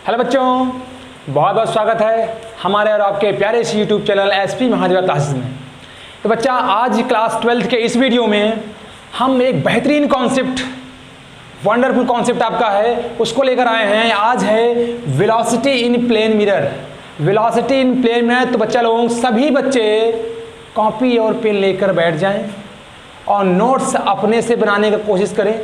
Hello बच्चों, बहुत बहुत स्वागत है हमारे और आपके प्यारे से YouTube channel SP Mahadeva classes में। तो बच्चा, आज क्लास 12th के इस वीडियो में हम एक बेहतरीन कॉन्सेप्ट, वंडरफुल कॉन्सेप्ट आपका है, उसको लेकर आए हैं। आज है velocity in plane mirror. Velocity in plane mirror. तो बच्चा लोगों, सभी बच्चे कॉपी और पेन लेकर बैठ जाएं और नोट्स अपने से बनाने की कोशिश करें,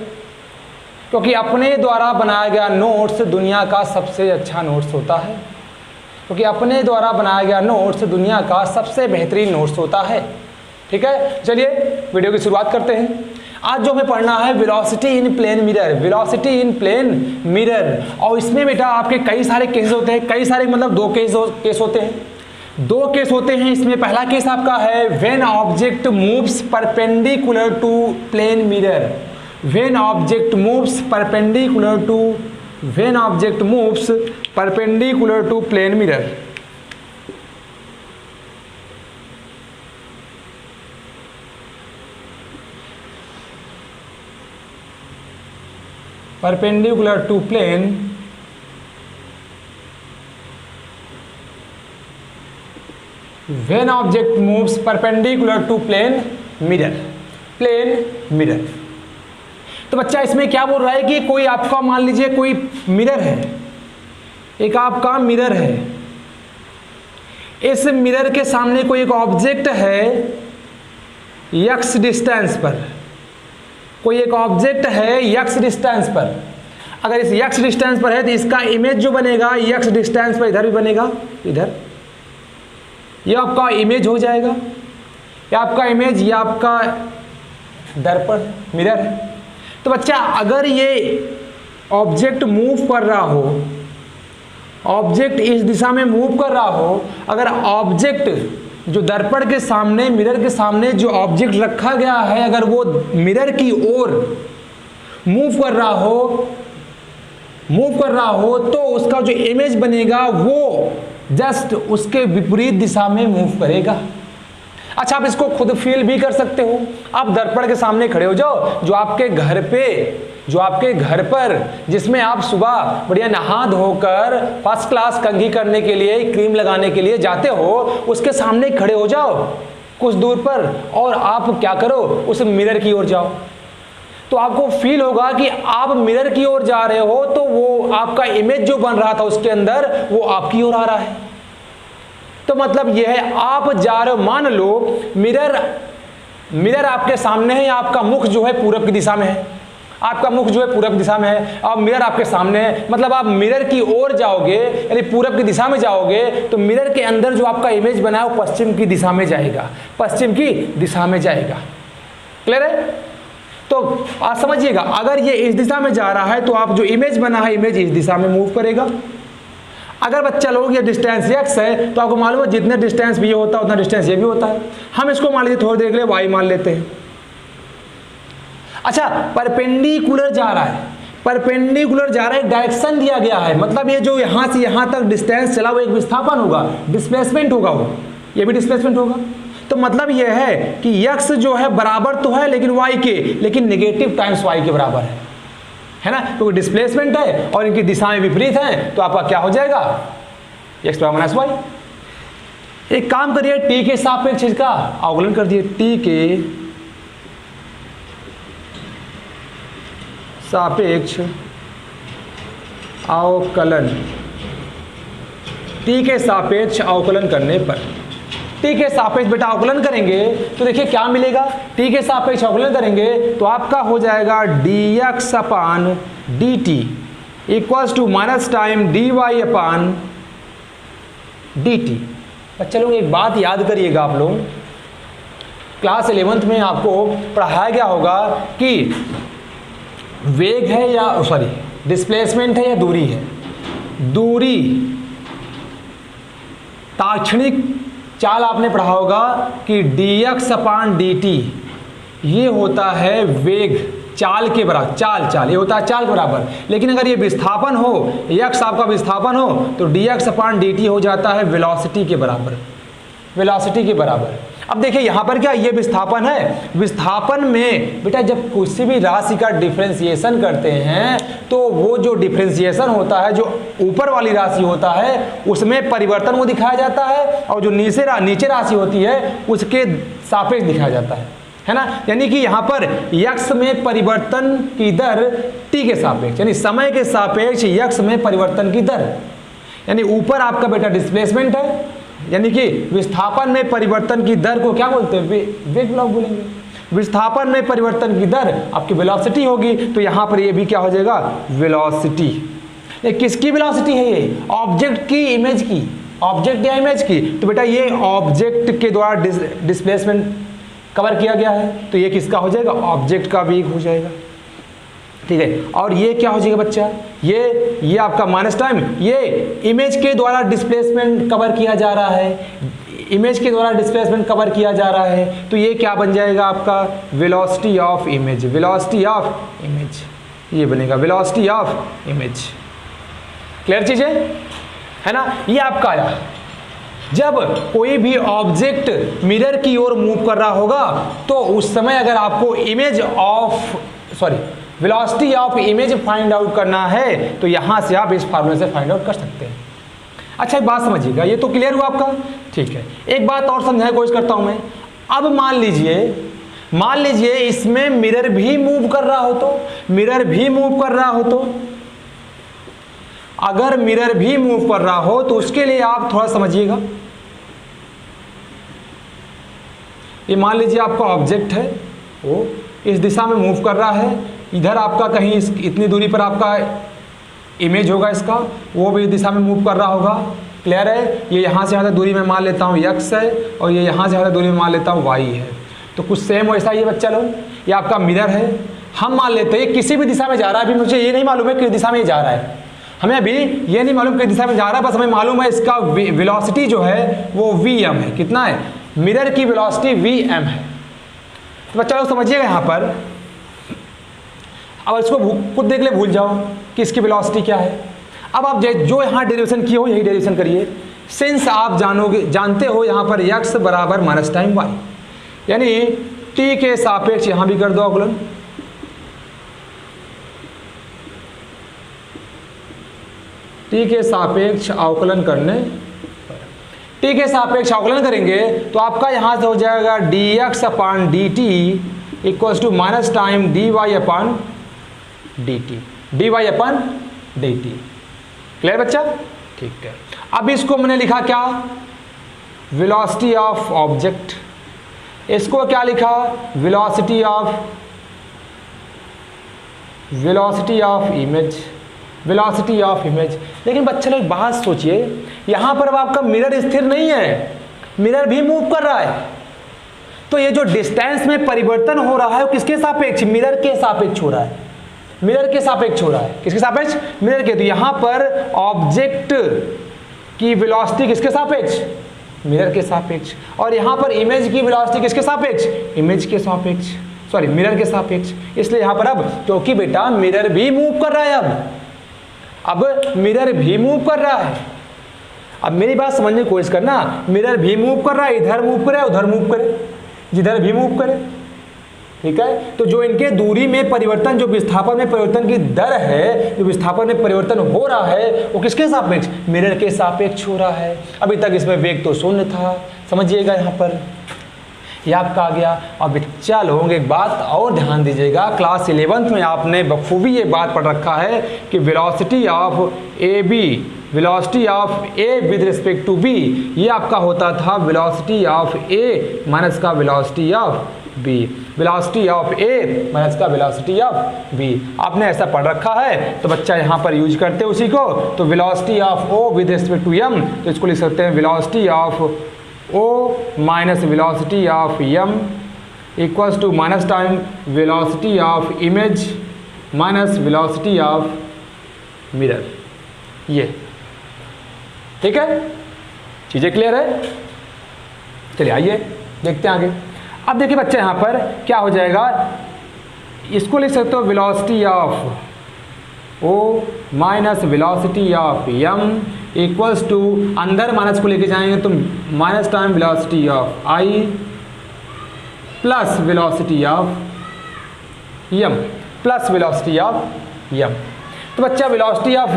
क्योंकि अपने द्वारा बनाया गया नोट्स दुनिया का सबसे अच्छा नोट्स होता है। क्योंकि अपने द्वारा बनाया गया नोट्स दुनिया का सबसे बेहतरीन नोट्स होता है। ठीक है, चलिए वीडियो की शुरुआत करते हैं। आज जो हमें पढ़ना है velocity in plane mirror. Velocity in plane mirror, और इसमें बेटा आपके कई सारे केस होते हैं। कई सारे मतलब दो केस होते हैं। दो केस होते हैं इसमें। पहला केस आपका है when object moves perpendicular to plane mirror. When object moves perpendicular to plane mirror. Perpendicular to plane when object moves perpendicular to plane mirror. तो बच्चा इसमें क्या बोल रहा है कि कोई आपका मान लीजिए कोई मिरर है, एक आपका मिरर है। इस मिरर के सामने कोई एक ऑब्जेक्ट है x डिस्टेंस पर। कोई एक ऑब्जेक्ट है x डिस्टेंस पर। अगर इस x डिस्टेंस पर है तो इसका इमेज जो बनेगा x डिस्टेंस पर इधर भी बनेगा, इधर। ये आपका इमेज हो जाएगा। ये आपका इमेज, ये आपका दर्पण मिरर है। तो बच्चा, अगर ये ऑब्जेक्ट मूव कर रहा हो, ऑब्जेक्ट इस दिशा में मूव कर रहा हो, अगर ऑब्जेक्ट जो दर्पण के सामने, मिरर के सामने जो ऑब्जेक्ट रखा गया है, अगर वो मिरर की ओर मूव कर रहा हो तो उसका जो इमेज बनेगा वो जस्ट उसके विपरीत दिशा में मूव करेगा। अच्छा, आप इसको खुद फील भी कर सकते हो। आप दर्पण के सामने खड़े हो जाओ, जो आपके घर पर जिसमें आप सुबह बढ़िया नहा धोकर फर्स्ट क्लास कंघी करने के लिए, क्रीम लगाने के लिए जाते हो, उसके सामने खड़े हो जाओ कुछ दूर पर, और आप क्या करो, उस मिरर की ओर जाओ। तो आपको फील होगा कि आप मिरर की ओर जा रहे हो, तो वो आपका इमेज जो बन रहा था उसके अंदर, वो आपकी ओर आ रहा है। तो मतलब यह है, आप जा रहे हो, मान लो मिरर आपके सामने है, आपका मुख जो है पूरब की दिशा में है, आपका मुख जो है पूरब दिशा में है, और मिरर आपके सामने है। मतलब आप मिरर की ओर जाओगे, यानी पूरब की दिशा में जाओगे, तो मिरर के अंदर जो आपका इमेज बना है वो पश्चिम की दिशा में जाएगा, पश्चिम की दिशा में जाएगा। क्लियर है? तो आप समझिएगा, अगर ये इस दिशा में जा रहा है तो आप जो इमेज बना है, इमेज इस दिशा में मूव करेगा। अगर बच्चा लोग ये डिस्टेंस x है तो आपको मालूम है जितने डिस्टेंस भी ये होता है उतना डिस्टेंस ये भी होता है। हम इसको मान लीजिए थोड़ी देर के लिए y मान लेते हैं। अच्छा, परपेंडिकुलर जा रहा है, डायरेक्शन दिया गया है। मतलब ये जो यहाँ से यहाँ तक डिस्टेंस चला वो एक विस्थापन होगा, डिस्प्लेसमेंट होगा, वो ये भी डिस्प्लेसमेंट होगा। तो मतलब ये है कि x जो है बराबर तो है लेकिन y के, लेकिन नेगेटिव टाइम्स y के बराबर है ना, क्योंकि डिस्प्लेसमेंट है और इनकी दिशाएं विपरीत हैं। तो आपका क्या हो जाएगा, x माइनस वाई। एक काम करिए, t के सापेक्ष इसका अवकलन कर दिए। t के सापेक्ष अवकलन, t के सापेक्ष अवकलन करने पर, t के सापेक्ष बेटा अवकलन करेंगे तो देखिए क्या मिलेगा। t के सापेक्ष अवकलन करेंगे तो आपका हो जाएगा dx upon dt equals to minus time dy upon dt। बच्चे लोग एक बात याद करिएगा, आप लोग क्लास 11th में आपको पढ़ाया गया होगा कि वेग है या डिस्प्लेसमेंट है या दूरी है। दूरी, ताक्षणिक चाल आपने पढ़ा होगा कि dx अपान dt ये होता है वेग, चाल के बराबर, चाल ये होता है चाल के बराबर। लेकिन अगर ये विस्थापन हो, x आपका विस्थापन हो, तो dx अपान dt हो जाता है वेलोसिटी के बराबर, वेलोसिटी के बराबर। अब देखिए यहाँ पर क्या ये विस्थापन है, विस्थापन में बेटा जब किसी भी राशि का डिफरेंशिएशन करते हैं तो वो जो डिफरेंशिएशन होता है, जो ऊपर वाली राशि होता है उसमें परिवर्तन को दिखाया जाता है, और जो नीचे राशि होती है उसके सापेक्ष दिखाया जाता है ना। यानी कि यहाँ पर यक्स में परिवर्तन की दर टी के सापेक्ष, यानी समय के सापेक्ष यक्स में परिवर्तन की दर, यानी ऊपर आपका बेटा डिस्प्लेसमेंट है, यानी कि विस्थापन में परिवर्तन की दर को क्या बोलते हैं, वेग ब्लॉक बोलेंगे। विस्थापन में परिवर्तन की दर आपकी वेलोसिटी होगी, तो यहाँ पर ये भी क्या हो जाएगा, वेलोसिटी। ये किसकी वेलोसिटी है, ये ऑब्जेक्ट की, इमेज की, ऑब्जेक्ट या इमेज की। तो बेटा ये ऑब्जेक्ट के द्वारा डिस्प्लेसमेंट कवर किया गया है, तो ये किसका हो जाएगा, ऑब्जेक्ट का वेग हो जाएगा, ठीक है। और ये क्या हो जाएगा बच्चा, ये आपका माइनस टाइम, ये इमेज के द्वारा डिस्प्लेसमेंट कवर किया जा रहा है, इमेज के द्वारा डिस्प्लेसमेंट कवर किया जा रहा है, तो ये क्या बन जाएगा आपका, velocity of image, velocity of image, ये बनेगा वेलोसिटी ऑफ इमेज। क्लियर चीज है ना। ये आपका आया, जब कोई भी ऑब्जेक्ट मिरर की ओर मूव कर रहा होगा तो उस समय अगर आपको image of velocity of image find out करना है तो यहां से आप इस फार्मूले से फाइंड आउट कर सकते हैं। अच्छा एक बात समझिएगा, ये तो क्लियर हुआ आपका, ठीक है। एक बात और समझाने की कोशिश करता हूं मैं। अब मान लीजिए इसमें मिरर भी मूव कर रहा हो, तो मिरर भी मूव कर रहा हो, तो अगर मिरर भी मूव कर रहा हो तो उसके लिए आप थोड़ा समझिएगा। ये मान लीजिए आपका ऑब्जेक्ट है, वो इस दिशा में मूव कर रहा है, इधर आपका कहीं इतनी दूरी पर आपका इमेज होगा इसका, वो भी इस दिशा में मूव कर रहा होगा। क्लियर है। ये यहाँ से ज़्यादा दूरी में मान लेता हूँ x है, और ये यहाँ से ज़्यादा दूरी में मान लेता हूँ y है, तो कुछ सेम वैसा ही है बच्चा लोग। ये आपका मिरर है, हम मान लेते हैं किसी भी दिशा में जा रहा है। अभी मुझे ये नहीं मालूम है किस दिशा में ये जा रहा है, हमें अभी ये नहीं मालूम किस दिशा में जा रहा है, बस हमें मालूम है इसका वेलोसिटी जो है वो vm है। कितना है, मिरर की वेलोसिटी vm है। तो बच्चा लोग समझिएगा यहाँ पर, अब इसको खुद देख ले, भूल जाओ कि इसकी वेलोसिटी क्या है। अब आप जो यहाँ डेरिवेशन किए हो यही डेरिवेशन करिए। सिंस आप जानते हो यहाँ पर x बराबर माइनस टाइम y, यानी t के सापेक्ष यहाँ भी कर दो अवकलन, t के सापेक्ष अवकलन करने, t के सापेक्ष अवकलन करेंगे तो आपका यहाँ से हो जाएगा dx upon dt equals to minus time dy upon dt। Clear बच्चा, ठीक है। अब इसको मैंने लिखा क्या, वेलोसिटी ऑफ ऑब्जेक्ट, इसको क्या लिखा, velocity of image, velocity of image. लेकिन बच्चे लोग बात सोचिए, यहाँ पर अब आपका मिरर स्थिर नहीं है, मिरर भी मूव कर रहा है, तो ये जो डिस्टेंस में परिवर्तन हो रहा है वो किसके सापेक्ष, मिरर के सापेक्ष हो रहा है, मिरर के सापेक्ष हो रहा है। किसके सापेक्ष, मिरर के। तो यहाँ पर ऑब्जेक्ट की वेलोसिटी किसके सापेक्ष, मिरर के सापेक्ष, और यहाँ पर इमेज की वेलोसिटी किसके सापेक्ष, इमेज के सापेक्ष, मिरर के सापेक्ष। इसलिए यहाँ पर अब क्योंकि बेटा मिरर भी मूव कर रहा है, अब मिरर भी मूव कर रहा है। अब मेरी बात समझने की कोशिश करना, मिरर भी मूव कर रहा है, इधर मूव करे उधर मूव करे, जिधर भी मूव करे, ठीक है। तो जो इनके दूरी में परिवर्तन, जो विस्थापन में परिवर्तन की दर है, जो विस्थापन में परिवर्तन हो रहा है वो किसके सापेक्ष, मिरर के सापेक्ष हो रहा है। अभी तक इसमें वेग तो शून्य था, समझिएगा यहाँ पर ये आपका आ गया। और बच्चा लोग एक बात और ध्यान दीजिएगा, क्लास 11th में आपने बखूबी ये बात पढ़ रखा है कि velocity of A B, velocity of A with respect to B, ये आपका होता था वेलोसिटी ऑफ ए माइनस का velocity of B, velocity of A minus का वेलोसिटी ऑफ बी। आपने ऐसा पढ़ रखा है, तो बच्चा यहाँ पर यूज करते हैं उसी को। तो velocity of O with respect to M, तो इसको लिख सकते हैं velocity of O minus velocity of M equals to minus time velocity of image minus velocity of mirror. ये ठीक है, चीज़ें क्लियर है। चलिए आइए देखते हैं आगे। अब देखिए बच्चे यहाँ पर क्या हो जाएगा, इसको लिख सकते हो velocity of O minus velocity of M equals to, अंदर माइनस को लेके जाएंगे तो minus time velocity of I plus velocity of M, plus velocity of M. तो बच्चा वेलोसिटी ऑफ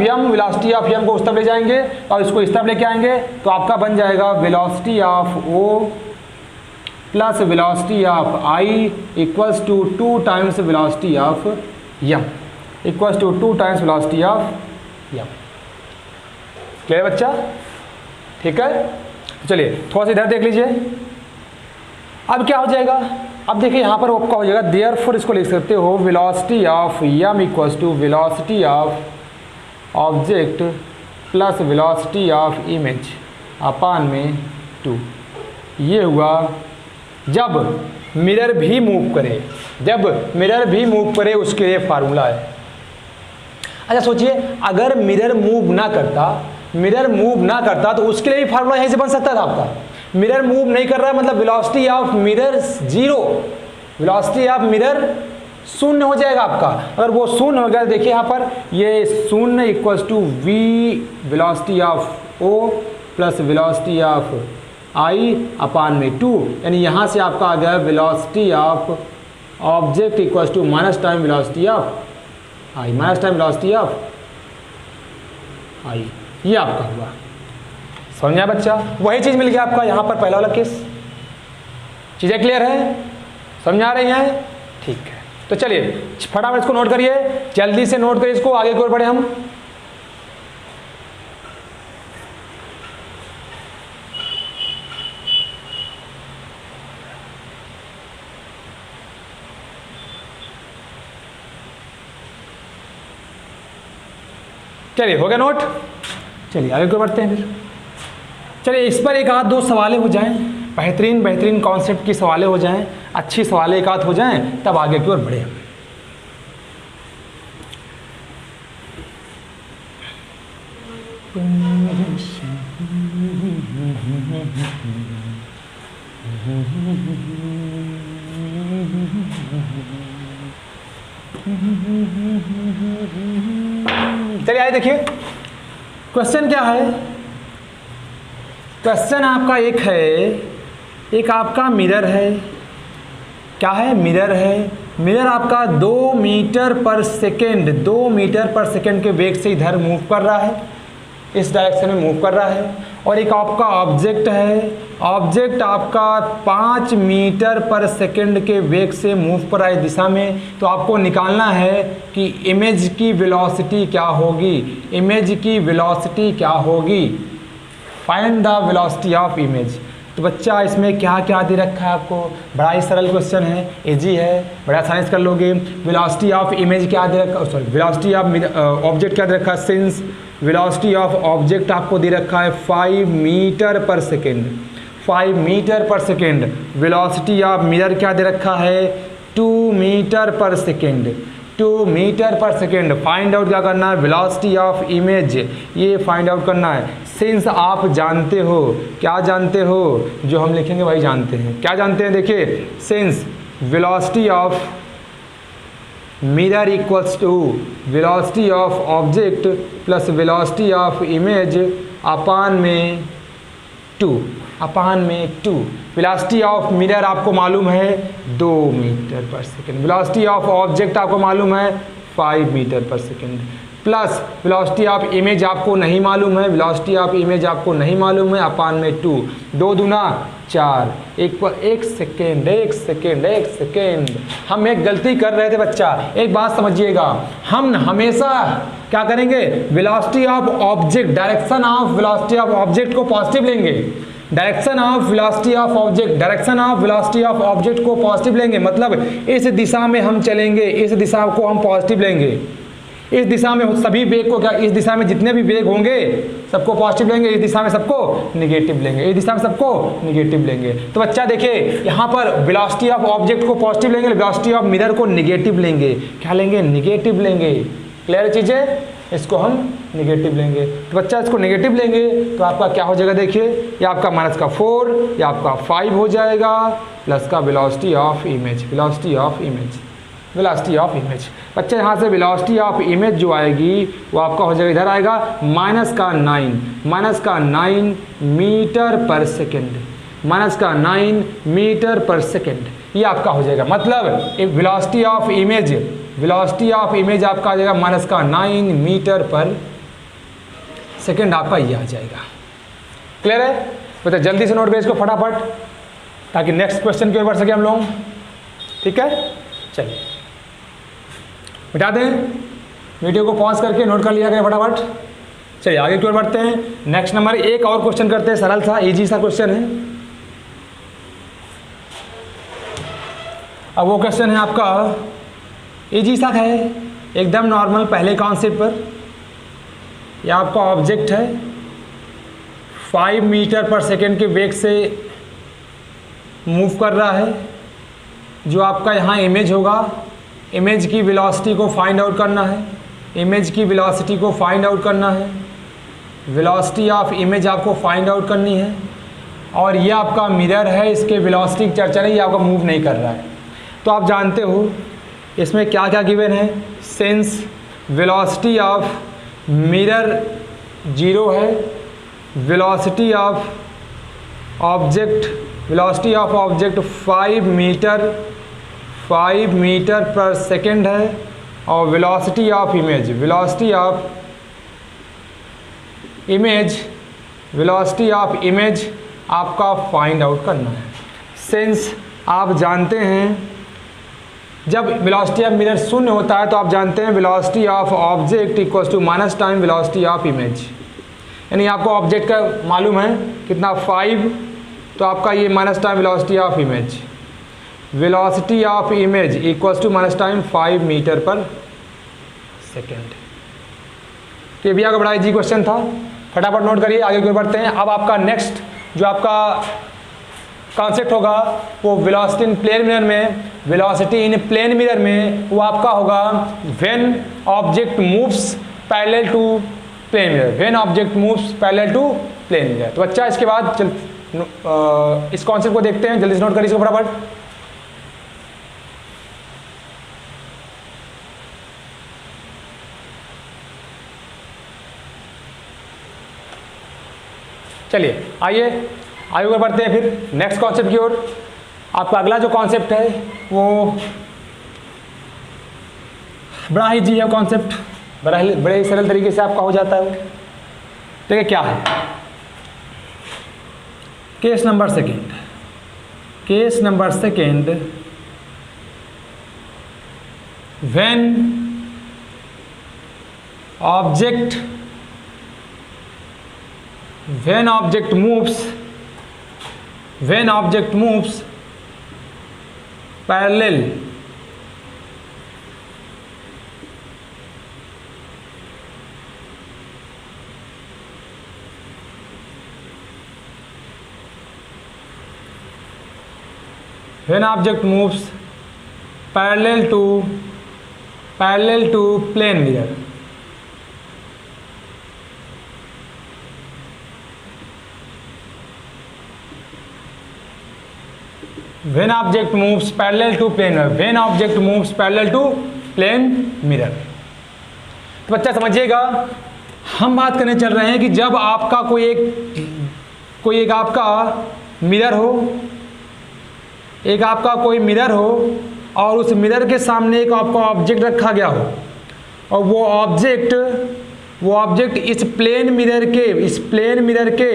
यम को उस तरफ ले जाएंगे और इसको इस तरफ लेके आएंगे, तो आपका बन जाएगा velocity of O plus velocity of I equals to 2 times velocity of M, equals to 2 times velocity of M. Clear है बच्चा? ठीक है, तो चलिए थोड़ा सा इधर देख लीजिए। अब क्या हो जाएगा, अब देखिए यहाँ पर आपका हो जाएगा देयरफॉर इसको लिख सकते हो velocity of M equals to velocity of object plus velocity of image upon में 2। ये हुआ जब मिरर भी मूव करे, जब मिरर भी मूव करे उसके लिए फार्मूला है। अच्छा सोचिए, अगर मिरर मूव ना करता तो उसके लिए भी फार्मूला यहीं से बन सकता था आपका। मिरर मूव नहीं कर रहा है मतलब velocity of mirror 0, velocity of mirror 0 हो जाएगा आपका। अगर वो 0 हो गया, देखिए यहाँ पर ये 0 equals to V velocity of O plus velocity of I upon में 2, यानी यहाँ से आपका आ गया velocity of object equals to minus time velocity of I, minus time velocity of I. ये आपका हुआ, समझा बच्चा? वही चीज़ मिल गया आपका यहाँ पर पहला वाला केस। चीज़ें क्लियर है, समझा रही हैं? ठीक है, तो चलिए फटाफट इसको नोट करिए, जल्दी से नोट करिए इसको, आगे की ओर बढ़े हम। चलिए हो गया नोट, चलिए आगे को बढ़ते हैं फिर। चलिए इस पर एक आध दो सवालें हो जाएं, बेहतरीन कॉन्सेप्ट की सवालें हो जाएं, अच्छी सवालें एक आध हो जाएं, तब आगे की ओर बढ़े हम। चलिए आइए देखिए क्वेश्चन क्या है। क्वेश्चन आपका एक है, एक आपका मिरर है, क्या है? मिरर है। मिरर आपका 2 metre per second, 2 metre per second के वेग से इधर मूव कर रहा है, इस डायरेक्शन में मूव कर रहा है। और एक आपका ऑब्जेक्ट है, ऑब्जेक्ट आपका 5 मीटर पर सेकेंड के वेग से मूव कर रहा है दिशा में। तो आपको निकालना है कि इमेज की वेलोसिटी क्या होगी, इमेज की वेलोसिटी क्या होगी। Find the velocity of image. तो बच्चा इसमें क्या क्या दे रखा है आपको, बड़ा ही सरल क्वेश्चन है, इजी है, बड़ा आसानी से कर लोगे। वेलोसिटी ऑफ इमेज क्या दे रखा है, सॉरी वेलोसिटी ऑफ ऑब्जेक्ट क्या दे रखा है, सिंस वेलोसिटी ऑफ ऑब्जेक्ट आपको दे रखा है 5 metre per second, 5 metre per second. Velocity of mirror क्या दे रखा है, 2 metre per second, 2 metre per second. Find out क्या करना है, वेलोसिटी ऑफ इमेज, ये फाइंड आउट करना है। सिंस आप जानते हो, क्या जानते हो, जो हम लिखेंगे वही जानते हैं। क्या जानते हैं, देखिए since velocity of mirror equals to velocity of object plus velocity of image upon में 2, अपान में 2। वेलोसिटी ऑफ मिरर आपको मालूम है 2 metre per second, velocity of object आपको मालूम है 5 metre per second, plus velocity of image आपको नहीं मालूम है, वेलोसिटी ऑफ इमेज आपको नहीं मालूम है, अपान में 2। 2 दूना 4, एक सेकेंड। हम एक गलती कर रहे थे बच्चा, एक बात समझिएगा, हम हमेशा क्या करेंगे, velocity of object, direction of velocity of object को पॉजिटिव लेंगे, direction of velocity of object, direction of velocity of object को पॉजिटिव लेंगे, मतलब इस दिशा में हम चलेंगे, इस दिशा को हम पॉजिटिव लेंगे। इस दिशा में सभी वेग को क्या, इस दिशा में जितने भी वेग होंगे सबको पॉजिटिव लेंगे, इस दिशा में सबको निगेटिव लेंगे, इस दिशा में सबको निगेटिव लेंगे। तो बच्चा देखिए यहाँ पर वेलोसिटी ऑफ ऑब्जेक्ट को पॉजिटिव लेंगे, वेलोसिटी ऑफ मिरर को निगेटिव लेंगे। क्या लेंगे, निगेटिव लेंगे। क्लियर चीज़ें, इसको हम निगेटिव लेंगे। तो बच्चा इसको निगेटिव लेंगे तो आपका क्या हो जाएगा, देखिए ये आपका -4, ये आपका 5 हो जाएगा, प्लस का velocity of image, velocity of image, velocity of image. बच्चे यहाँ से वेलोसिटी ऑफ इमेज जो आएगी वो आपका हो जाएगा, इधर आएगा -9 metre per second, -9 metre per second. ये आपका हो जाएगा, मतलब वेलोसिटी ऑफ इमेज आपका आ जाएगा -9 मीटर पर सेकेंड, आपका ये आ जाएगा। क्लियर है? तो जल्दी से नोट करिए इसको फटाफट, ताकि नेक्स्ट क्वेश्चन की ओर बढ़ सके हम लोग। ठीक है, चलिए मिटा दें, वीडियो को पॉज करके नोट कर लिया करें फटाफट। चलिए आगे की ओर बढ़ते हैं। नेक्स्ट नंबर एक और क्वेश्चन करते हैं, सरल सा इजी सा क्वेश्चन है। अब वो क्वेश्चन है आपका इजी सा है, एकदम नॉर्मल पहले कॉन्सेप्ट पर। यह आपका ऑब्जेक्ट है 5 मीटर पर सेकेंड के वेग से मूव कर रहा है। जो आपका यहाँ इमेज होगा, इमेज की वेलोसिटी को फाइंड आउट करना है, वेलोसिटी ऑफ इमेज आपको फाइंड आउट करनी है। और ये आपका मिरर है, इसके वेलोसिटी की चर्चा नहीं, ये आपका मूव नहीं कर रहा है। तो आप जानते हो इसमें क्या क्या गिवन है। सिंस वेलोसिटी ऑफ मिरर 0 है, velocity of object 5 metre per second है, और वेलोसिटी ऑफ इमेज आपका फाइंड आउट करना है। सिंस आप जानते हैं जब वेलोसिटी ऑफ मिरर 0 होता है तो आप जानते हैं velocity of object equals to minus time velocity of image, यानी आपको ऑब्जेक्ट का मालूम है कितना 5, तो आपका ये minus time velocity of image equals to minus time 5 metre per second. तो ये भी आपका बड़ा इजी क्वेश्चन था, फटाफट नोट करिए, आगे की ओर बढ़ते हैं। अब आपका नेक्स्ट जो आपका कॉन्सेप्ट होगा वो वेलोसिटी इन प्लेन मिरर में वो आपका होगा when object moves parallel to plane mirror. तो बच्चा इसके बाद इस कॉन्सेप्ट को देखते हैं, जल्दी से नोट करिए इसको फटाफट। चलिए आइए आगे बढ़ते हैं फिर नेक्स्ट कॉन्सेप्ट की ओर। आपका अगला जो कॉन्सेप्ट है वो बड़ा ही जी है कॉन्सेप्ट, बड़े ही सरल तरीके से आपका हो जाता है वो। देखिए क्या है, case number second when object moves parallel to plane mirror, when object moves parallel to plane mirror। तो बच्चा समझिएगा, हम बात करने चल रहे हैं कि जब आपका कोई एक आपका मिरर हो और उस मिरर के सामने एक आपका ऑब्जेक्ट रखा गया हो, और वो ऑब्जेक्ट इस प्लेन मिरर के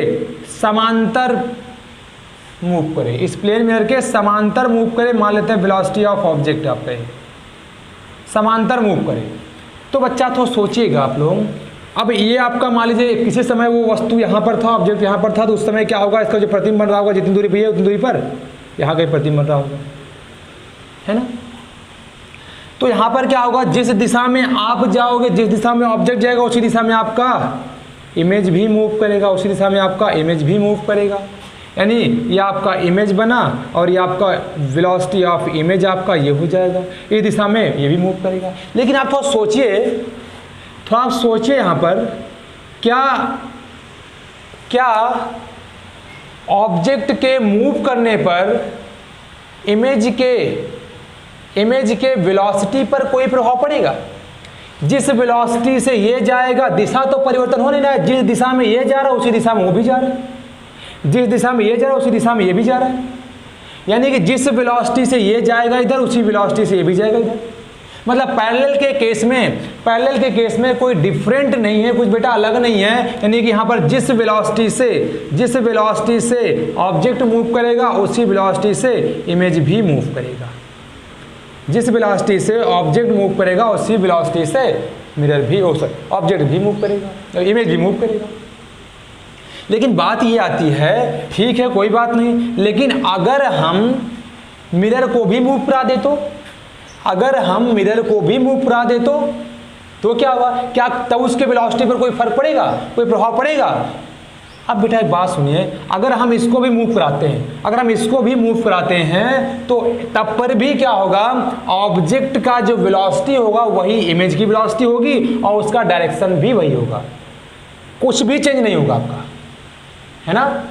समांतर मूव करे, मान लेते हैं वेलोसिटी ऑफ ऑब्जेक्ट आपका समांतर मूव करे। तो बच्चा तो सोचिएगा आप लोग, अब ये आपका मान लीजिए किसी समय वो वस्तु यहाँ पर था, ऑब्जेक्ट यहाँ पर था, तो उस समय क्या होगा, इसका जो प्रतिबिंब बन रहा होगा जितनी दूरी पर है उतनी दूरी पर यहाँ कहीं प्रतिबिंब बन रहा होगा, है ना। तो यहाँ पर क्या होगा, जिस दिशा में आप जाओगे, जिस दिशा में ऑब्जेक्ट जाएगा उसी दिशा में आपका इमेज भी मूव करेगा, यानी ये आपका इमेज बना और ये आपका वेलोसिटी ऑफ इमेज आपका ये हो जाएगा, ये दिशा में ये भी मूव करेगा। लेकिन आप थोड़ा सोचिए यहाँ पर, क्या ऑब्जेक्ट के मूव करने पर इमेज के वेलोसिटी पर कोई प्रभाव पड़ेगा? जिस वेलोसिटी से ये जाएगा दिशा तो परिवर्तन हो नहीं रहा है, जिस दिशा में ये जा रहा है उसी दिशा में वो भी जा रहा है, जिस दिशा में ये जा रहा है उसी दिशा में ये भी जा रहा है। यानी कि जिस वेलोसिटी से ये जाएगा इधर, उसी वेलोसिटी से ये भी जाएगा इधर। मतलब पैरेलल के केस में कोई डिफरेंट नहीं है, कुछ बेटा अलग नहीं है। यानी कि यहाँ पर जिस वेलोसिटी से ऑब्जेक्ट मूव करेगा, उसी वेलोसिटी से इमेज भी मूव करेगा। जिस वेलोसिटी से ऑब्जेक्ट मूव करेगा, उसी वेलोसिटी से मिरर भी ऑब्जेक्ट भी मूव करेगा, इमेज भी मूव करेगा। लेकिन बात ये आती है, ठीक है कोई बात नहीं, लेकिन अगर हम मिरर को भी मूव करा दे तो, तो क्या हुआ? क्या तब उसके वेलोसिटी पर कोई फर्क पड़ेगा, कोई प्रभाव पड़ेगा? अब बेटा एक बात सुनिए, अगर हम इसको भी मूव कराते हैं, तो तब पर भी क्या होगा? ऑब्जेक्ट का जो वेलोसिटी होगा वही इमेज की वेलोसिटी होगी और उसका डायरेक्शन भी वही होगा, कुछ भी चेंज नहीं होगा आपका, है ना।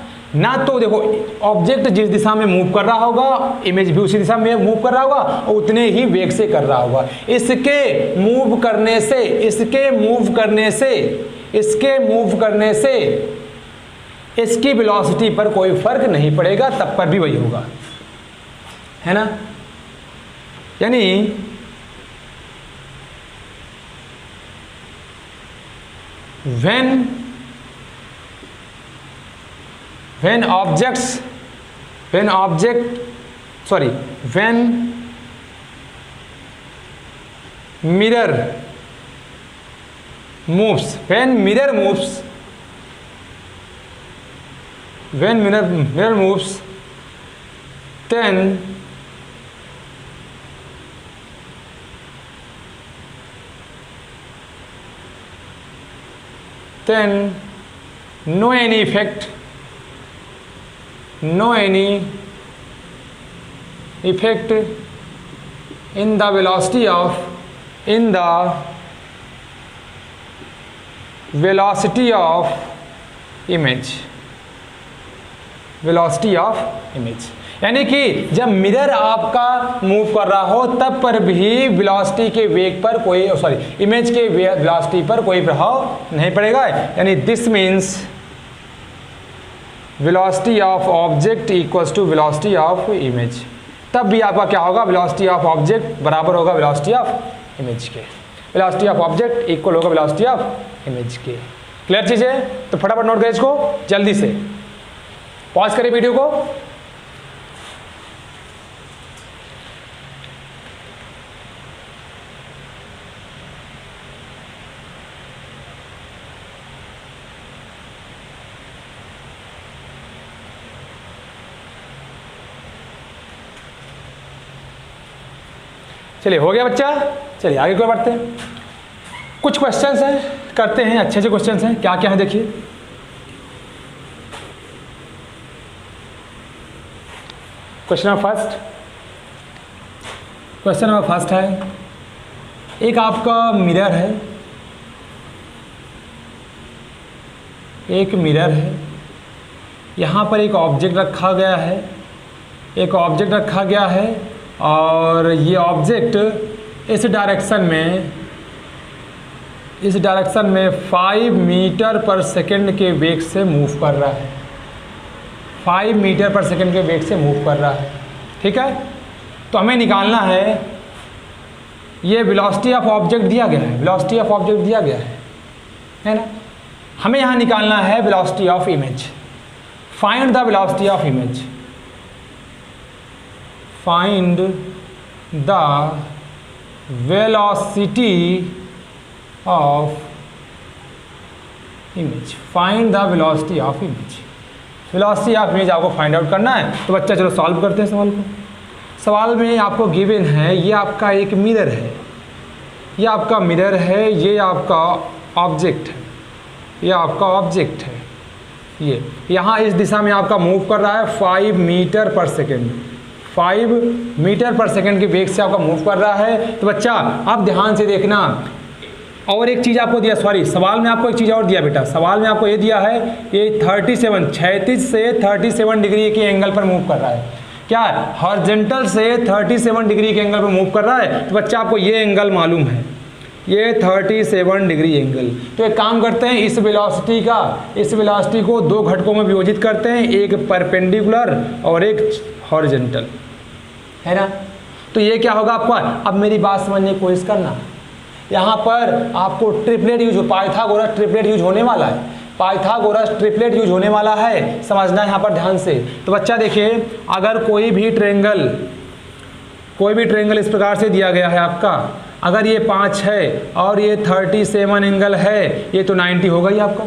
तो देखो ऑब्जेक्ट जिस दिशा में मूव कर रहा होगा, इमेज भी उसी दिशा में मूव कर रहा होगा और उतने ही वेग से कर रहा होगा। इसके मूव करने से इसकी वेलोसिटी पर कोई फर्क नहीं पड़ेगा, तब पर भी वही होगा, है ना। यानी when mirror moves, then no any effect in the velocity of image, यानी कि जब मिरर आपका मूव कर रहा हो तब पर भी वेलोसिटी के वेग पर कोई इमेज के वेलोसिटी पर कोई प्रभाव नहीं पड़ेगा। यानी this means velocity of object equals to velocity of image. तब भी आपका क्या होगा? वेलोसिटी ऑफ ऑब्जेक्ट बराबर होगा वेलोसिटी ऑफ इमेज के। वेलोसिटी ऑफ ऑब्जेक्ट इक्वल होगा वेलोसिटी ऑफ इमेज के। क्लियर चीज है? तो फटाफट नोट करें इसको, जल्दी से पॉज करें वीडियो को। चलिए हो गया बच्चा, चलिए आगे को बढ़ते हैं। कुछ क्वेश्चंस हैं, करते हैं, अच्छे क्वेश्चंस हैं। क्या क्या है देखिए। क्वेश्चन नंबर फर्स्ट है, एक आपका मिरर है, यहाँ पर एक ऑब्जेक्ट रखा गया है, और ये ऑब्जेक्ट इस डायरेक्शन में 5 मीटर पर सेकंड के वेग से मूव कर रहा है। 5 मीटर पर सेकंड के वेग से मूव कर रहा है, ठीक है। तो हमें निकालना है, ये वेलोसिटी ऑफ ऑब्जेक्ट दिया गया है, ना। हमें यहाँ निकालना है velocity of image. Find the velocity of image. Find the velocity of image. Velocity of image आपको फाइंड आउट करना है। तो बच्चा चलो सॉल्व करते हैं सवाल को। सवाल में आपको गिवन है, ये आपका एक मिरर है, ये आपका ऑब्जेक्ट है, ये यहाँ इस दिशा में आपका मूव कर रहा है 5 मीटर पर सेकेंड, 5 मीटर पर सेकंड के वेग से आपका मूव कर रहा है। तो बच्चा आप ध्यान से देखना, और एक चीज़ आपको दिया, सवाल में आपको एक चीज़ और दिया बेटा। सवाल में आपको ये दिया है, ये 37 से 37 डिग्री के एंगल पर मूव कर रहा है। क्या हॉरिजॉन्टल से 37 डिग्री के एंगल पर मूव कर रहा है। तो बच्चा आपको ये एंगल मालूम है, ये 37 डिग्री एंगल। तो एक काम करते हैं, इस वेलोसिटी को 2 घटकों में विभाजित करते हैं, एक परपेंडिकुलर और एक हॉरिजेंटल, है ना। तो ये क्या होगा आपका, अब मेरी बात समझने की कोशिश करना, यहाँ पर आपको ट्रिपलेट यूज हो, पाइथागोरस ट्रिपलेट यूज होने वाला है, पाइथागोरस ट्रिपलेट यूज होने वाला है, समझना यहाँ पर ध्यान से। तो बच्चा देखिए, अगर कोई भी ट्रेंगल इस प्रकार से दिया गया है आपका, अगर ये 5 है और ये 37 एंगल है, ये तो 90 होगा ही आपका,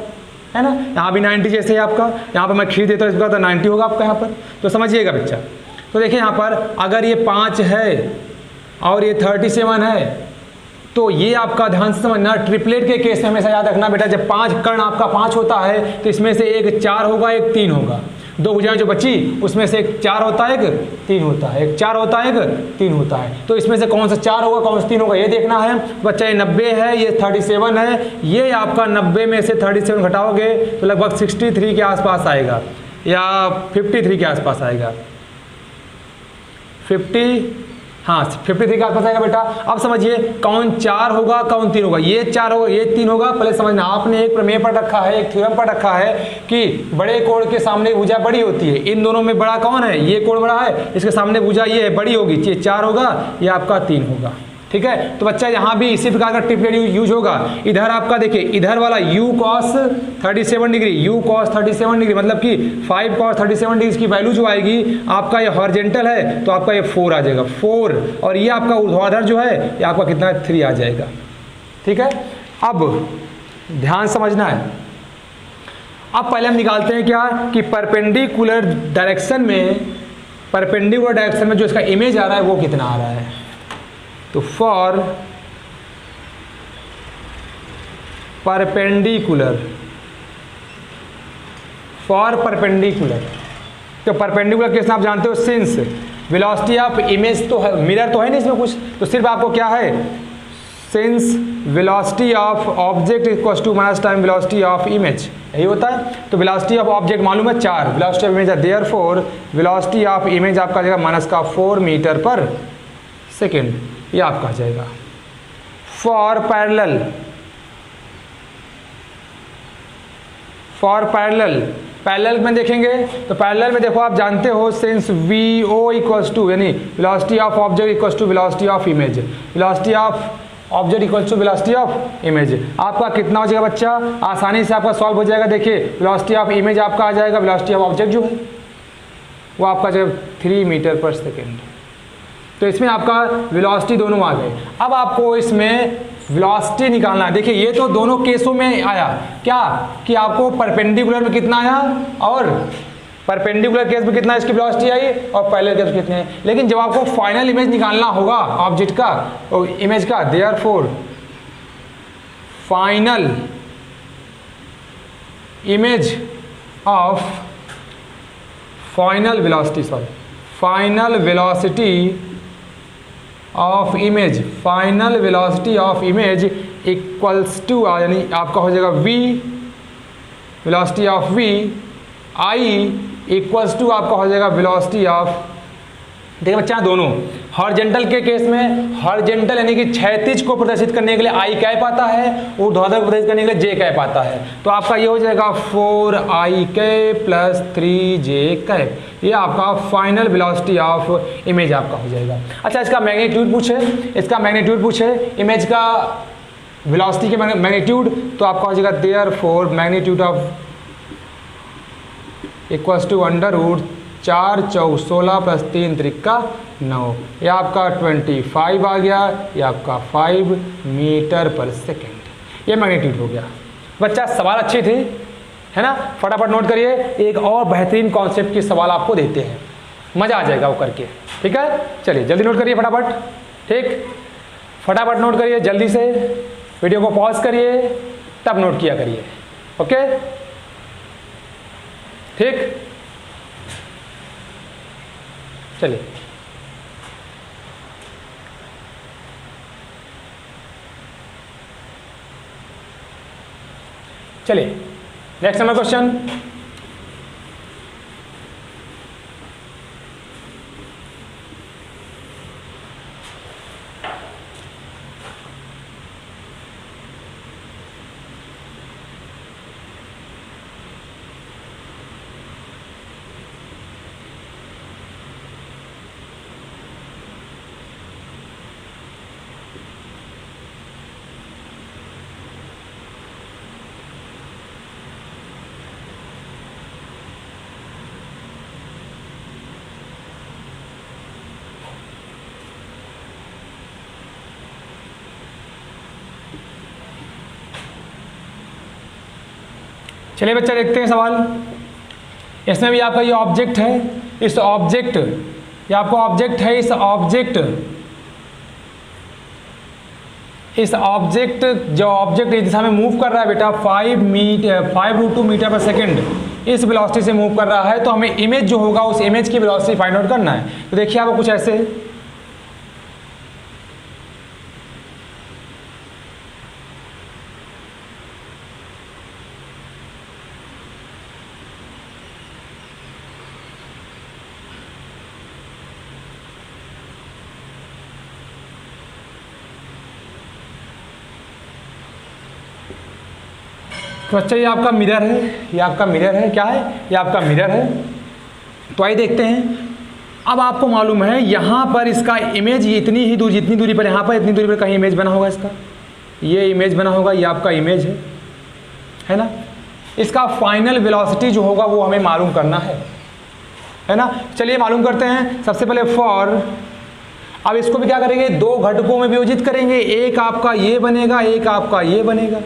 है ना। यहाँ भी 90 जैसे है आपका, यहाँ पर मैं खींच देता हूँ इस प्रकार तो 90 होगा आपका यहाँ पर। तो समझिएगा बच्चा, तो देखिए यहाँ पर अगर ये 5 है और ये 37 है, तो ये आपका ध्यान से समझना, ट्रिपलेट के केस में हमेशा याद रखना बेटा, जब 5 कर्ण आपका 5 होता है तो इसमें से एक 4 होगा, एक 3 होगा। 2 भुजाएं जो बची उसमें से एक 4 होता है, एक 3 होता है, एक 4 होता है, एक 3 होता है। तो इसमें से कौन सा 4 होगा, कौन सा 3 होगा, ये देखना है बच्चा। ये 90 है, ये 37 है, ये आपका 90 में से 37 घटाओगे तो लगभग 63 के आसपास आएगा, या 53 के आसपास आएगा, 53 के आसपास आएगा बेटा। अब समझिए कौन 4 होगा, कौन 3 होगा, ये 4 होगा, ये 3 होगा। पहले समझना, आपने एक प्रमेय पर रखा है, एक थ्योरम पर रखा है कि बड़े कोण के सामने भुजा बड़ी होती है। इन दोनों में बड़ा कौन है, ये कोण बड़ा है, इसके सामने भुजा ये है, बड़ी होगी, ये 4 होगा, ये आपका 3 होगा, ठीक है। तो बच्चा यहाँ भी इसी प्रकार का ट्रिपलेट यूज होगा। इधर आपका देखिए, इधर वाला u cos 37 degree, u cos 37 degree मतलब कि 5 cos 37 डिग्री की वैल्यू जो आएगी, आपका ये हॉरिजेंटल है तो आपका ये 4 आ जाएगा, 4, और ये आपका ऊर्ध्वाधर जो है ये आपका कितना है, 3 आ जाएगा, ठीक है। अब ध्यान समझना है, अब पहले हम निकालते हैं क्या कि परपेंडिकुलर डायरेक्शन में जो इसका इमेज आ रहा है वो कितना आ रहा है। तो फॉर परपेंडिकुलर, तो परपेंडिकुलर केस में आप जानते हो, सिंस वेलोसिटी ऑफ इमेज तो है, मिरर तो है नहीं इसमें कुछ, तो सिर्फ आपको क्या है, since velocity of object equals to minus time velocity of image, यही होता है। तो वेलोसिटी ऑफ ऑब्जेक्ट मालूम है 4, वेलोसिटी ऑफ इमेज है, देयरफॉर वेलोसिटी ऑफ इमेज आपका आ जाएगा माइनस का 4 मीटर पर सेकेंड, ये आपका आ जाएगा। फॉर पैरेलल में देखेंगे तो पैरेलल में देखो, आप जानते हो सिंस VO इक्वल्स टू, यानी velocity of object equals to velocity of image, velocity of object equals to velocity of image, आपका कितना हो जाएगा बच्चा, आसानी से आपका सॉल्व हो जाएगा। देखिए वेलोसिटी ऑफ इमेज आपका आ जाएगा, वेलोसिटी ऑफ ऑब्जेक्ट जो है वो आपका जो 3 मीटर पर सेकेंड। तो इसमें आपका वेलोसिटी दोनों आ गए। अब आपको इसमें वेलोसिटी निकालना है। देखिए ये तो दोनों केसों में आया क्या कि आपको परपेंडिकुलर में कितना आया, और परपेंडिकुलर केस में कितना इसकी वेलोसिटी आई, और पैरेलल केस में कितने है। लेकिन जब आपको फाइनल इमेज निकालना होगा ऑब्जेक्ट का और इमेज का, therefore final image of final velocity of image equals to, यानी आपका हो जाएगा v, velocity of v, i equals to आपका हो जाएगा वेलोसिटी ऑफ, देखिए बच्चा दोनों हॉरिजेंटल के केस में, हॉरिजेंटल यानी कि क्षैतिज को प्रदर्शित करने के लिए i कैप आता है, ऊर्ध्वाधर को प्रदर्शित करने के लिए j कैप आता है। तो आपका ये हो जाएगा 4i cap plus 3j cap, ये आपका फाइनल वेलोसिटी ऑफ इमेज आपका हो जाएगा। अच्छा इसका मैग्नीट्यूड पूछे, इमेज का वेलोसिटी के मैग्नीट्यूड, तो आपका हो जाएगा therefore magnitude of equals to √4 × 16 plus 3 त्रिका 9, ये आपका 25 आ गया, ये आपका 5 मीटर पर सेकेंड, ये मैग्नीट्यूड हो गया। बच्चा सवाल अच्छी थी, है ना, फटाफट नोट करिए। एक और बेहतरीन कॉन्सेप्ट की सवाल आपको देते हैं, मज़ा आ जाएगा वो करके, ठीक है। चलिए जल्दी नोट करिए फटाफट, ठीक, फटाफट नोट करिए जल्दी से, वीडियो को पॉज करिए तब नोट किया करिए, ओके, ठीक। चलिए नेक्स्ट नंबर क्वेश्चन। चलिए बच्चा देखते हैं सवाल। इसमें भी आपका ये ऑब्जेक्ट है, इस ऑब्जेक्ट, ये आपका ऑब्जेक्ट है, इस ऑब्जेक्ट जो ऑब्जेक्ट इस दिशा में मूव कर रहा है बेटा 5√2 मीटर पर सेकेंड, इस वेलोसिटी से मूव कर रहा है। तो हमें इमेज जो होगा उस इमेज की वेलोसिटी फाइंड आउट करना है। तो देखिए आपको कुछ ऐसे है, तो अच्छा ये आपका मिरर है, ये आपका मिरर है, क्या है, ये आपका मिरर है। तो आइए देखते हैं। अब आपको मालूम है यहाँ पर इसका इमेज इतनी ही दूर, जितनी दूरी पर यहाँ पर इतनी दूरी पर कहीं इमेज बना होगा, इसका ये इमेज बना होगा, ये आपका इमेज है ना। इसका फाइनल वेलोसिटी जो होगा वो हमें मालूम करना है ना। चलिए मालूम करते हैं। सबसे पहले फॉर, अब इसको भी क्या करेंगे, दो घटकों में विभाजित करेंगे। एक आपका ये बनेगा, एक आपका ये बनेगा,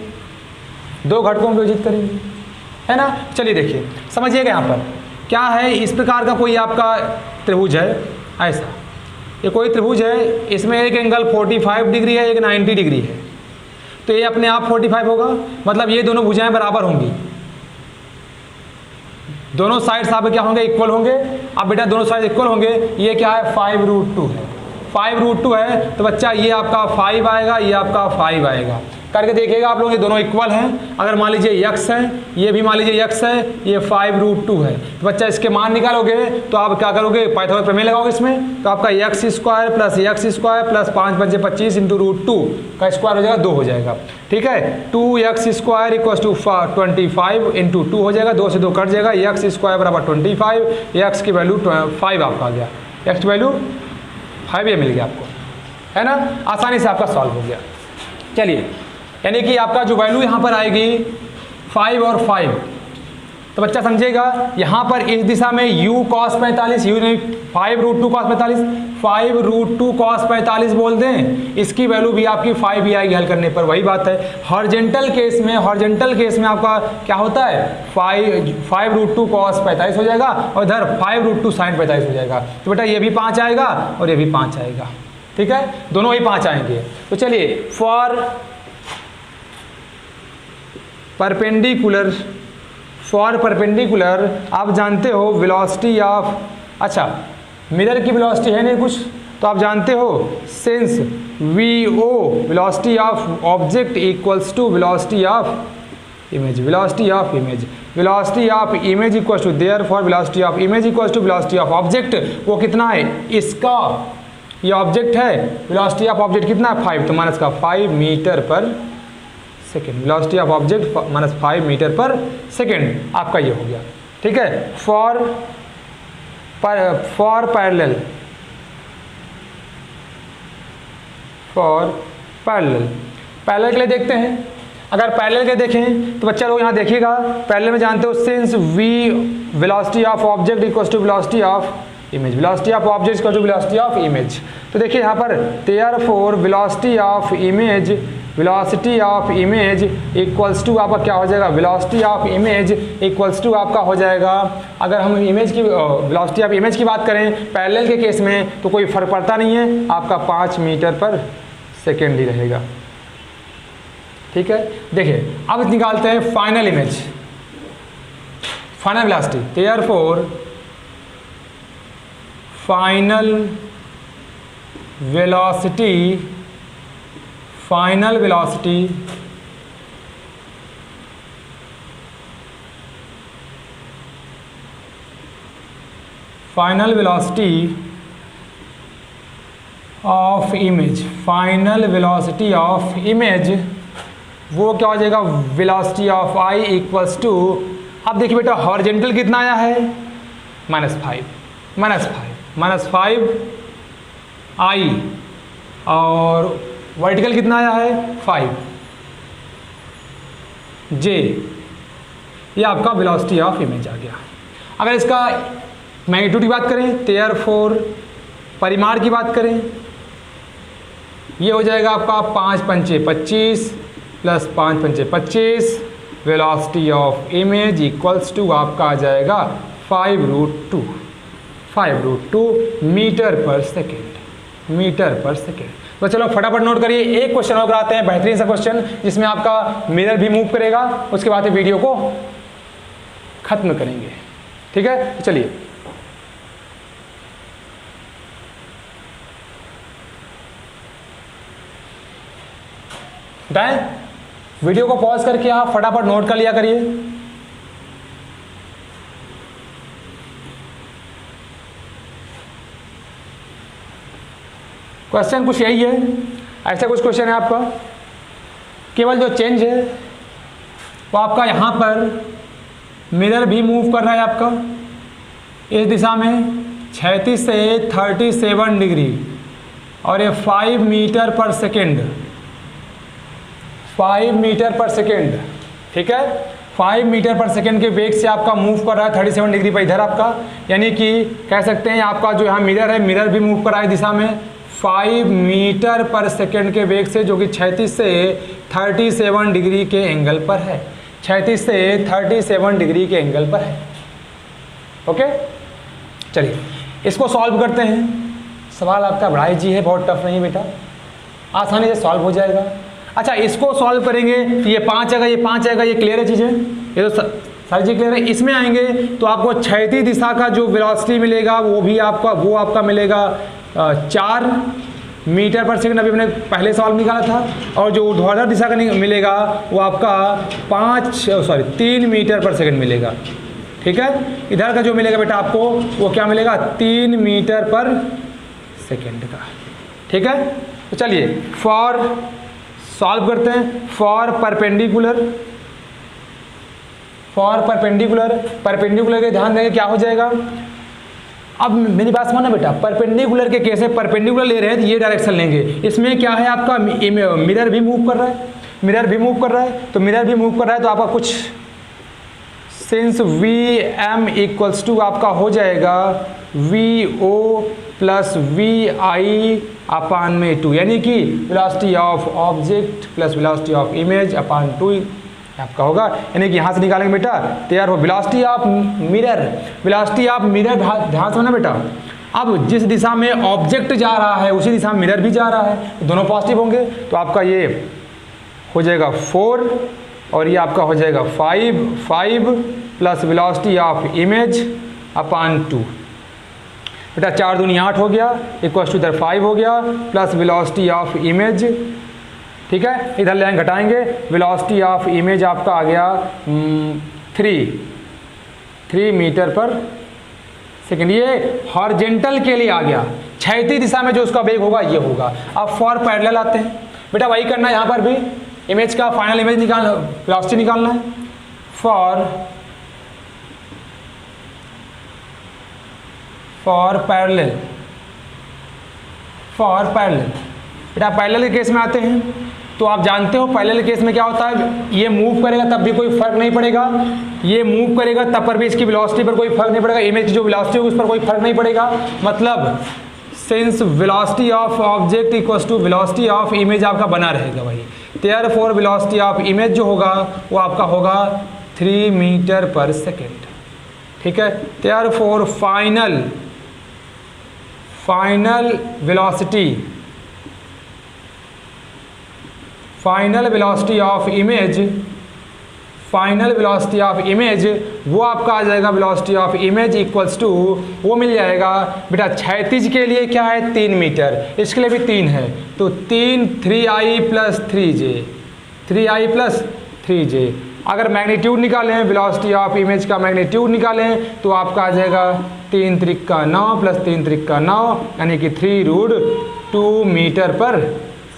दो घटकों में विभाजित करेंगे, है ना। चलिए देखिए, समझिएगा यहाँ पर क्या है। इस प्रकार का कोई आपका त्रिभुज है, ऐसा ये कोई त्रिभुज है, इसमें एक एंगल 45 डिग्री है, एक 90 डिग्री है। तो ये अपने आप 45 होगा, मतलब ये दोनों भुजाएं बराबर होंगी, दोनों साइड्स आप क्या होंगे, इक्वल होंगे। अब बेटा दोनों साइड इक्वल होंगे, ये क्या है 5√2 है, 5√2 है। तो बच्चा ये आपका 5 आएगा, ये आपका 5 आएगा। करके देखिएगा आप लोग, ये दोनों इक्वल हैं। अगर मान लीजिए x है, ये भी मान लीजिए x है, ये 5√2 है। तो बच्चा इसके मान निकालोगे तो आप क्या करोगे, पाइथागोरस प्रमेय लगाओगे इसमें। तो आपका x² + x² + 5 × 25 × √2 का स्क्वायर हो जाएगा 2 हो जाएगा, ठीक है। 2x² = 25 × 2 हो जाएगा, 2 से 2 कट जाएगा, x² = 25, x की वैल्यू 5 आपका आ गया, x की वैल्यू 5 ये मिल गया आपको, है ना। आसानी से आपका सॉल्व हो गया। चलिए, यानी कि आपका जो वैल्यू यहाँ पर आएगी 5 और 5, तो बच्चा समझेगा यहाँ पर इस दिशा में u cos 45, u नहीं 5√2 cos 45, 5√2 cos 45 बोल दें, इसकी वैल्यू भी आपकी 5 ही आएगी हल करने पर। वही बात है, हॉरिजॉन्टल केस में आपका क्या होता है 5√2 cos 45 हो जाएगा और इधर 5√2 sin 45 हो जाएगा। तो बेटा ये भी 5 आएगा और ये भी 5 आएगा, ठीक है, दोनों ही 5 आएंगे। तो चलिए फॉर परपेंडिकुलर आप जानते हो वेलोसिटी ऑफ, अच्छा मिरर की वेलोसिटी है नहीं कुछ, तो आप जानते हो since VO velocity of object equals to velocity of image, velocity of image equals to, therefore velocity of image equals to velocity of object. वो कितना है, इसका ये ऑब्जेक्ट है, वेलोसिटी ऑफ ऑब्जेक्ट कितना है 5, तो माइनस का 5 metre per second, velocity of object minus 5 metre per second आपका ये हो गया, ठीक है। फॉर पैरेलल के लिए देखते हैं। अगर पैरेलल के देखें तो बच्चा लोग यहाँ देखिएगा, पैरेलल में जानते हो since v velocity of object equals to velocity of image, velocity of object equal to velocity of image. तो देखिए यहाँ पर therefore velocity of image equals to आपका क्या हो जाएगा, velocity of image equals to आपका हो जाएगा। अगर हम इमेज की वेलोसिटी ऑफ इमेज की बात करें पैरेलल के केस में तो कोई फर्क पड़ता नहीं है, आपका 5 मीटर पर सेकेंड ही रहेगा, ठीक है। देखिए अब निकालते हैं final image, final velocity. Therefore final velocity of image, final velocity of image वो क्या हो जाएगा, velocity of I equals to, अब देखिए बेटा हॉरिजॉन्टल कितना आया है -5 आई और वर्टिकल कितना आया है 5 जे, ये आपका वेलोसिटी ऑफ इमेज आ गया। अगर इसका मैग्नीट्यूड की बात करें, देयरफॉर परिमाण की बात करें, ये हो जाएगा आपका 5 × 5 = 25 + 5 × 5 = 25 velocity of image equals to आपका आ जाएगा 5√2 metre per second, metre per second. तो चलो फटाफट नोट करिए, एक क्वेश्चन और कराते हैं, बेहतरीन सा क्वेश्चन जिसमें आपका मिरर भी मूव करेगा, उसके बाद वीडियो को खत्म करेंगे। ठीक है, तो चलिए डन। वीडियो को पॉज करके आप फटाफट नोट कर लिया करिए। क्वेश्चन कुछ यही है, ऐसा कुछ क्वेश्चन है आपका, केवल जो चेंज है वो आपका यहाँ पर मिरर भी मूव कर रहा है आपका इस दिशा में 36 से 37 डिग्री, और ये 5 metre per second, 5 metre per second. ठीक है, 5 मीटर पर सेकेंड के वेग से आपका मूव कर रहा है 37 डिग्री पर इधर आपका, यानी कि कह सकते हैं आपका जो यहाँ मिरर है, मिरर भी मूव कर रहा है दिशा में 5 मीटर पर सेकेंड के वेग से, जो कि 36 से 37 डिग्री के एंगल पर है, 36 से 37 डिग्री के एंगल पर है। ओके, चलिए इसको सॉल्व करते हैं। सवाल आपका बड़ा जी है, बहुत टफ नहीं बेटा, आसानी से सॉल्व हो जाएगा। अच्छा, इसको सॉल्व करेंगे तो ये 5 आएगा, ये 5 आएगा, ये क्लियर है चीज़ें, ये तो सारी चीज़ क्लियर है। इसमें आएंगे तो आपको क्षैतिज दिशा का जो वेलोसिटी मिलेगा वो आपका मिलेगा 4 मीटर पर सेकंड, अभी हमने पहले सवाल निकाला था, और जो ऊर्ध्वाधर दिशा का मिलेगा वो आपका 3 मीटर पर सेकंड मिलेगा। ठीक है, इधर का जो मिलेगा बेटा आपको वो क्या मिलेगा 3 मीटर पर सेकंड का। ठीक है, तो चलिए फॉर सॉल्व करते हैं। फॉर परपेंडिकुलर के ध्यान देंगे क्या हो जाएगा। अब मेरी बात समझना बेटा, परपेंडिकुलर के केस में परपेंडिकुलर ले रहे हैं तो ये डायरेक्शन लेंगे। इसमें क्या है आपका मिरर भी मूव कर रहा है, तो मिरर भी मूव कर रहा है तो आपका कुछ सिंस VM इक्वल्स टू आपका हो जाएगा VO प्लस VI अपान में 2, यानी कि velocity of object plus velocity of image upon 2 आपका होगा। यानी कि यहाँ से निकालेंगे बेटा तैयार हो वेलोसिटी ऑफ मिरर, ध्यान से ना बेटा, अब जिस दिशा में ऑब्जेक्ट जा रहा है उसी दिशा में मिरर भी जा रहा है, दोनों पॉजिटिव होंगे, तो आपका ये हो जाएगा 4 और ये आपका हो जाएगा 5 plus velocity of image upon 2। बेटा 4 दूनी 8 हो गया, इक्वल्स टू इधर 5 हो गया, प्लस वेलोसिटी ऑफ इमेज। ठीक है, इधर लाइन घटाएंगे, वेलोसिटी ऑफ इमेज आपका आ गया 3 मीटर पर सेकेंड। ये हॉरिजेंटल के लिए आ गया, क्षैतिज दिशा में जो उसका वेग होगा ये होगा। अब फॉर पैरेलल आते हैं बेटा, वही करना है यहाँ पर भी, इमेज का फाइनल इमेज निकालना, वेलोसिटी निकालना है। फॉर पैरेलल बेटा पैरेलल के केस में आते हैं तो आप जानते हो पैरेलल केस में क्या होता है, ये मूव करेगा तब भी कोई फर्क नहीं पड़ेगा, ये मूव करेगा तब पर भी इसकी वेलोसिटी पर कोई फर्क नहीं पड़ेगा, इमेज की जो वेलोसिटी होगी उस पर कोई फर्क नहीं पड़ेगा। मतलब since velocity of object equals to velocity of image आपका बना रहेगा वही, देयरफॉर वेलोसिटी ऑफ इमेज जो होगा वो आपका होगा 3 मीटर पर सेकेंड। ठीक है, therefore final velocity of image वो आपका आ जाएगा, velocity of image equals to वो मिल जाएगा बेटा क्षैतिज के लिए क्या है 3 मीटर, इसके लिए भी 3 है तो 3i प्लस 3j। अगर मैग्नीट्यूड निकालें, वेलोसिटी ऑफ इमेज का मैग्नीट्यूड निकालें तो आपका आ जाएगा 3 त्रिका 9 प्लस 3 त्रिका 9, यानी कि 3√2 मीटर पर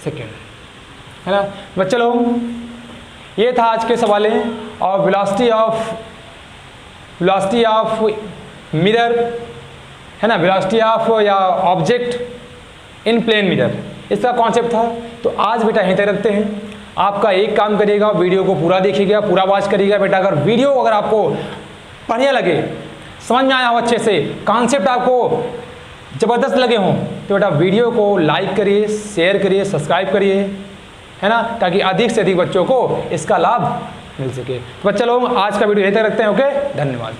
सेकेंड, है ना बच्चे लोग। ये था आज के सवाल और वेलोसिटी ऑफ मिरर, है ना, वेलोसिटी ऑफ या ऑब्जेक्ट इन प्लेन मिरर, इसका कॉन्सेप्ट था। तो आज बेटा यहीं तक रखते हैं। आपका एक काम करिएगा, वीडियो को पूरा देखिएगा, पूरा वॉच करिएगा बेटा। अगर आपको बढ़िया लगे, समझ में आया हो अच्छे से, कॉन्सेप्ट आपको ज़बरदस्त लगे हों तो बेटा वीडियो को लाइक करिए, शेयर करिए, सब्सक्राइब करिए, है ना, ताकि अधिक से अधिक बच्चों को इसका लाभ मिल सके। तो चलो आज का वीडियो यहीं तक रखते हैं। ओके, धन्यवाद।